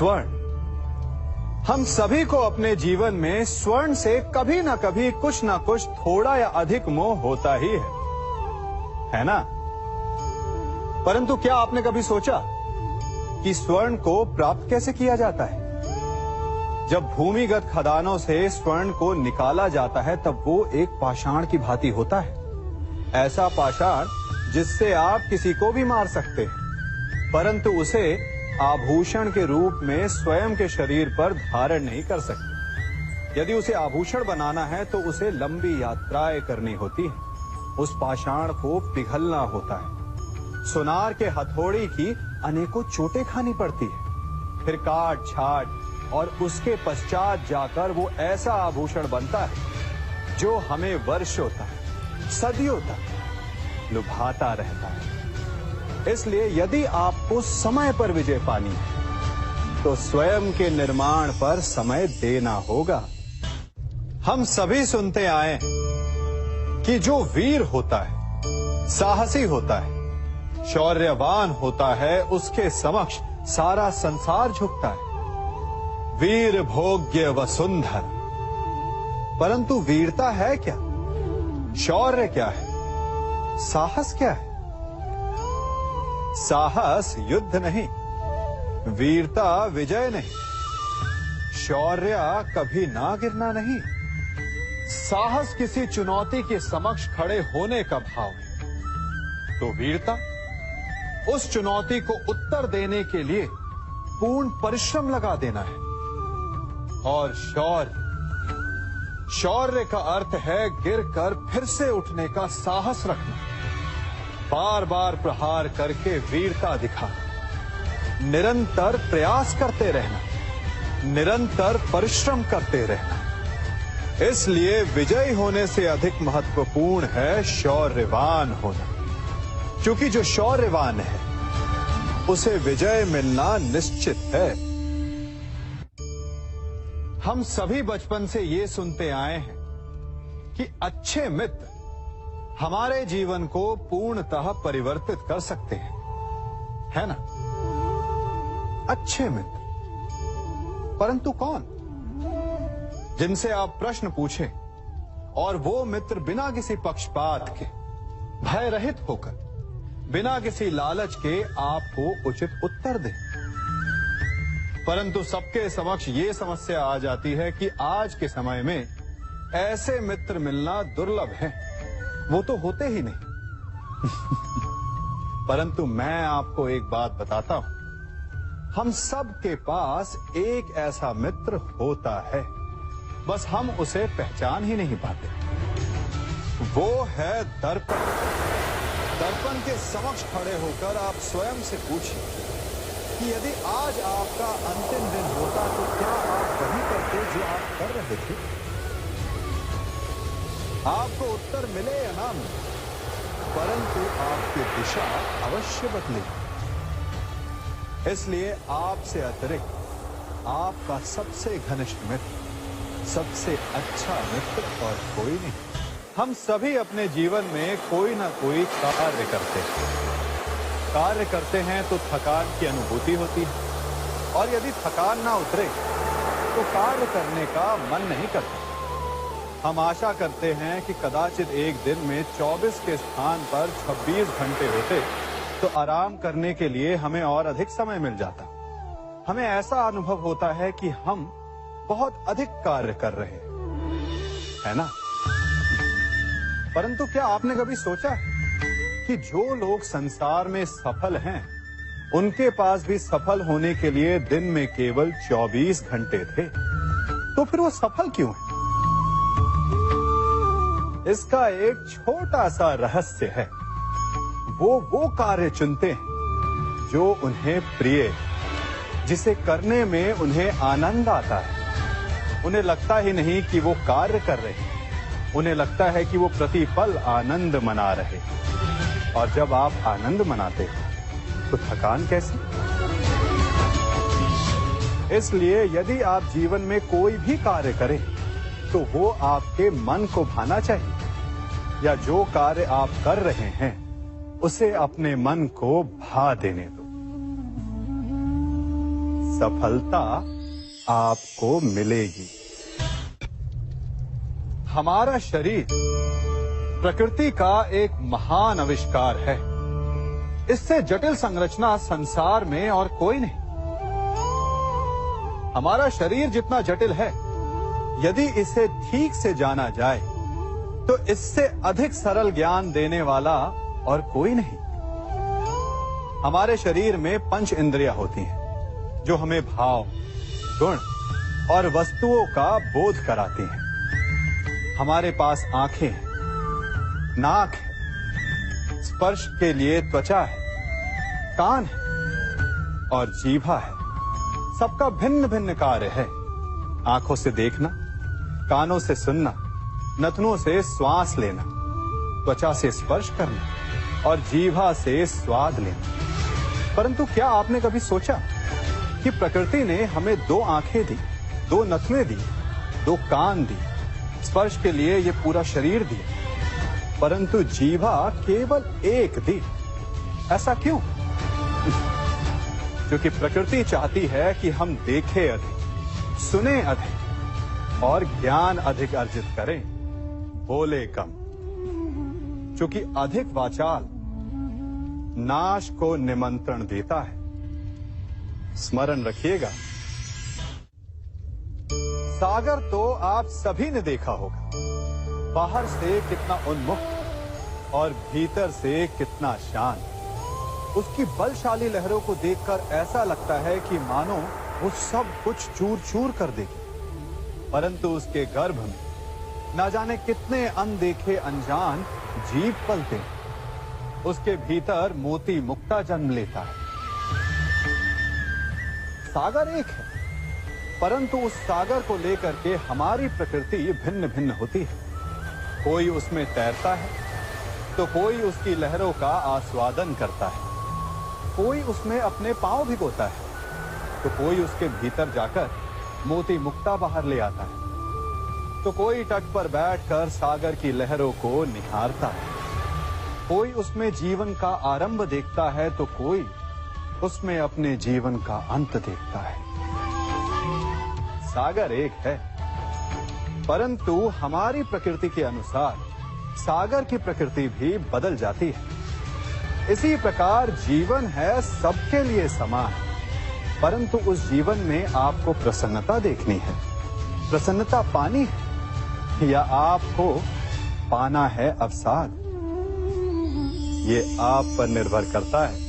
स्वर्ण। हम सभी को अपने जीवन में स्वर्ण से कभी ना कभी कुछ ना कुछ थोड़ा या अधिक मोह होता ही है ना? परंतु क्या आपने कभी सोचा कि स्वर्ण को प्राप्त कैसे किया जाता है? जब भूमिगत खदानों से स्वर्ण को निकाला जाता है तब वो एक पाषाण की भांति होता है। ऐसा पाषाण जिससे आप किसी को भी मार सकते हैं, परंतु उसे आभूषण के रूप में स्वयं के शरीर पर धारण नहीं कर सकते। यदि उसे आभूषण बनाना है तो उसे लंबी यात्राएं करनी होती है, उस पाषाण को पिघलना होता है, सुनार के हथौड़ी की अनेकों चोटें खानी पड़ती है, फिर काट छाट और उसके पश्चात जाकर वो ऐसा आभूषण बनता है जो हमें वर्षों तक, सदियों तक लुभाता रहता है। इसलिए यदि आपको समय पर विजय पानी है तो स्वयं के निर्माण पर समय देना होगा। हम सभी सुनते आए कि जो वीर होता है, साहसी होता है, शौर्यवान होता है, उसके समक्ष सारा संसार झुकता है। वीर भोग्य वसुंधर। परंतु वीरता है क्या? शौर्य क्या है? साहस क्या है? साहस युद्ध नहीं, वीरता विजय नहीं, शौर्य कभी ना गिरना नहीं। साहस किसी चुनौती के समक्ष खड़े होने का भाव है, तो वीरता उस चुनौती को उत्तर देने के लिए पूर्ण परिश्रम लगा देना है। और शौर्य का अर्थ है गिरकर फिर से उठने का साहस रखना, बार बार प्रहार करके वीरता दिखाना, निरंतर प्रयास करते रहना, निरंतर परिश्रम करते रहना। इसलिए विजयी होने से अधिक महत्वपूर्ण है शौर्यवान होना, क्योंकि जो शौर्यवान है उसे विजय मिलना निश्चित है। हम सभी बचपन से ये सुनते आए हैं कि अच्छे मित्र हमारे जीवन को पूर्णतः परिवर्तित कर सकते हैं, है ना? अच्छे मित्र, परंतु कौन? जिनसे आप प्रश्न पूछें और वो मित्र बिना किसी पक्षपात के, भय रहित होकर, बिना किसी लालच के आपको उचित उत्तर दें। परंतु सबके समक्ष ये समस्या आ जाती है कि आज के समय में ऐसे मित्र मिलना दुर्लभ है, वो तो होते ही नहीं। परंतु मैं आपको एक बात बताता हूं, हम सब के पास एक ऐसा मित्र होता है, बस हम उसे पहचान ही नहीं पाते। वो है दर्पण। दर्पण के समक्ष खड़े होकर आप स्वयं से पूछिए कि यदि आज आपका अंतिम दिन होता तो क्या आप वही करते जो आप कर रहे थे? आपको उत्तर मिले या ना मिले, परंतु आपकी दिशा अवश्य बदलेगी। इसलिए आपसे अतिरिक्त आपका सबसे घनिष्ठ मित्र, सबसे अच्छा मित्र और कोई नहीं। हम सभी अपने जीवन में कोई ना कोई कार्य करते हैं। कार्य करते हैं तो थकान की अनुभूति होती है, और यदि थकान ना उतरे तो कार्य करने का मन नहीं करता। हम आशा करते हैं कि कदाचित एक दिन में 24 के स्थान पर 26 घंटे होते तो आराम करने के लिए हमें और अधिक समय मिल जाता। हमें ऐसा अनुभव होता है कि हम बहुत अधिक कार्य कर रहे हैं, है ना? परंतु क्या आपने कभी सोचा है कि जो लोग संसार में सफल हैं, उनके पास भी सफल होने के लिए दिन में केवल 24 घंटे थे, तो फिर वो सफल क्यों हैं? इसका एक छोटा सा रहस्य है। वो कार्य चुनते हैं जो उन्हें प्रिय है, जिसे करने में उन्हें आनंद आता है। उन्हें लगता ही नहीं कि वो कार्य कर रहे हैं, उन्हें लगता है कि वो प्रतिपल आनंद मना रहे हैं। और जब आप आनंद मनाते हैं तो थकान कैसी? इसलिए यदि आप जीवन में कोई भी कार्य करें तो वो आपके मन को भाना चाहिए, या जो कार्य आप कर रहे हैं उसे अपने मन को भा देने दो। सफलता आपको मिलेगी। हमारा शरीर प्रकृति का एक महान आविष्कार है। इससे जटिल संरचना संसार में और कोई नहीं। हमारा शरीर जितना जटिल है, यदि इसे ठीक से जाना जाए तो इससे अधिक सरल ज्ञान देने वाला और कोई नहीं। हमारे शरीर में पंच इंद्रियां होती हैं, जो हमें भाव, गुण और वस्तुओं का बोध कराती हैं। हमारे पास आंखें हैं, नाक है, स्पर्श के लिए त्वचा है, कान है और जीभा है। सबका भिन्न भिन्न कार्य है। आंखों से देखना, कानों से सुनना, नथनों से श्वास लेना, त्वचा से स्पर्श करना और जीभा से स्वाद लेना। परंतु क्या आपने कभी सोचा कि प्रकृति ने हमें 2 आंखें दी, 2 नथुएं दी, 2 कान दी, स्पर्श के लिए ये पूरा शरीर दिया, परंतु जीभा केवल 1 दी? ऐसा क्यों? क्योंकि प्रकृति चाहती है कि हम देखें अधिक, सुने अधिक और ज्ञान अधिक अर्जित करें, बोले कम। क्योंकि अधिक वाचाल नाश को निमंत्रण देता है। स्मरण रखिएगा, सागर तो आप सभी ने देखा होगा। बाहर से कितना उन्मुक्त और भीतर से कितना शांत। उसकी बलशाली लहरों को देखकर ऐसा लगता है कि मानो वो सब कुछ चूर चूर कर देगी। परंतु उसके गर्भ में ना जाने कितने अनदेखे अनजान जीव पलते हैं। उसके भीतर मोती मुक्ता जन्म लेता है। सागर एक है, परंतु उस सागर को लेकर के हमारी प्रकृति भिन्न भिन्न होती है। कोई उसमें तैरता है तो कोई उसकी लहरों का आस्वादन करता है। कोई उसमें अपने पांव भिगोता है तो कोई उसके भीतर जाकर मोती मुक्ता बाहर ले आता है। तो कोई तट पर बैठकर सागर की लहरों को निहारता है। कोई उसमें जीवन का आरंभ देखता है तो कोई उसमें अपने जीवन का अंत देखता है। सागर एक है, परंतु हमारी प्रकृति के अनुसार सागर की प्रकृति भी बदल जाती है। इसी प्रकार जीवन है सबके लिए समान, परंतु उस जीवन में आपको प्रसन्नता देखनी है, प्रसन्नता पानी है, या आपको पाना है अवसाद। ये आप पर निर्भर करता है।